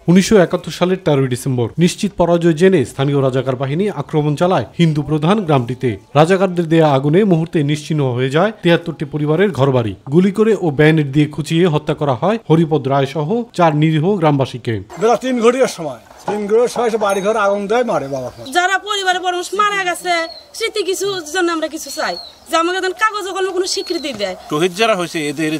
1971 সালের 13 ডিসেম্বর নিশ্চিত পরাজয় জেনে স্থানীয় রাজাকার বাহিনী আক্রমণ চালায় হিন্দু প্রধান গ্রামটিতে। রাজাকারদের দেয়া আগুনে মুহূর্তে নিশ্চিহ্ন হয়ে যায় 73টি পরিবারের ঘরবাড়ি। গুলি করে ও ব্যানেট দিয়ে খুঁচিয়ে হত্যা করা হয় হরিপদ রায় সহ 4 নিরীহ গ্রামবাসীকে। বেলা 3 ঘটির সময় বাড়ি ঘর আগুন দেয় মারে বাবা। যারা পরিবারের বড় মানুষ মারা গেছে স্মৃতি কিছু জন্য আমরা কিছু চাই যে আমাকে কাগজ কলমে কোনো স্বীকৃতি দেয়। শহীদ যারা হয়েছে এদের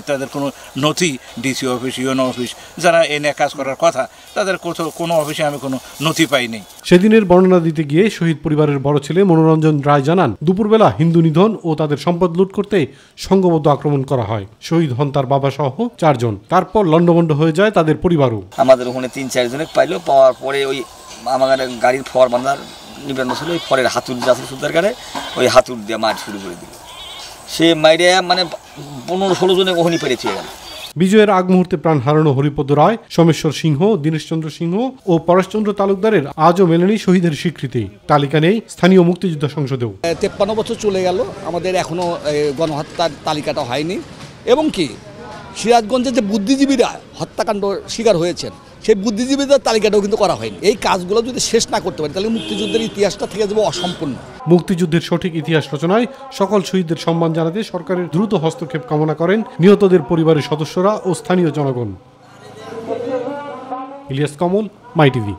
তাদের কোনো নথি ডিসি অফিস ইউনো অফিস যারা এনে কাজ করার কথা তাদের কোনো অফিসে আমি কোনো নথি পাইনি। সেদিনের বর্ণনা দিতে গিয়ে শহীদ পরিবারের বড় ছেলে মনোরঞ্জন রায় জানান, দুপুরবেলা হিন্দু নিধন ও তাদের সম্পদ লুট করতে সংঘবদ্ধ আক্রমণ করা হয়। শহীদ হন তার বাবা সহ 4 জন। তারপর লন্ডভন্ড হয়ে যায় তাদের পরিবারও। আমাদের ওখানে 3-4 জনে পাইলো। পাওয়ার পরে ওই আমাদের গাড়ির ফর বাঁধার নিবেদন ছিল, ওই ফরের হাতুর যাচ্ছে সুতার কারে ওই হাতুর দিয়ে মার শুরু করে দিল। সে মাইরে মানে 15-16 জনে ওখানে পেরেছে। বিজয়ের আগ মুহূর্তে প্রাণ হারানো হরিপদ রায়, সোমেশ্বর সিংহ, দীনেশচন্দ্র সিংহ ও পরেশচন্দ্র তালুকদারের আজও মেলেনি শহীদের স্বীকৃতি। তালিকা নেই স্থানীয় মুক্তিযোদ্ধা সংসদেও। 53 বছর চলে গেল, আমাদের এখনো গণহত্যার তালিকাটা হয়নি। এবং কি সিরাজগঞ্জে যে বুদ্ধিজীবীরা হত্যাকাণ্ড শিকার হয়েছেন সেই বুদ্ধিজীবীদের তালিকাটাও কিন্তু করা হয়নি। এই কাজগুলো যদি শেষ না করতে পারি তাহলে মুক্তিযুদ্ধের ইতিহাসটা থেকে যাবে অসম্পূর্ণ। মুক্তিযুদ্ধের সঠিক ইতিহাস রচনায় সকল শহীদদের সম্মান জানাতে সরকারের দ্রুত হস্তক্ষেপ কামনা করেন নিহতদের পরিবারের সদস্যরা ও স্থানীয় জনগণ। ইলিয়াস কমল, মাই টিভি।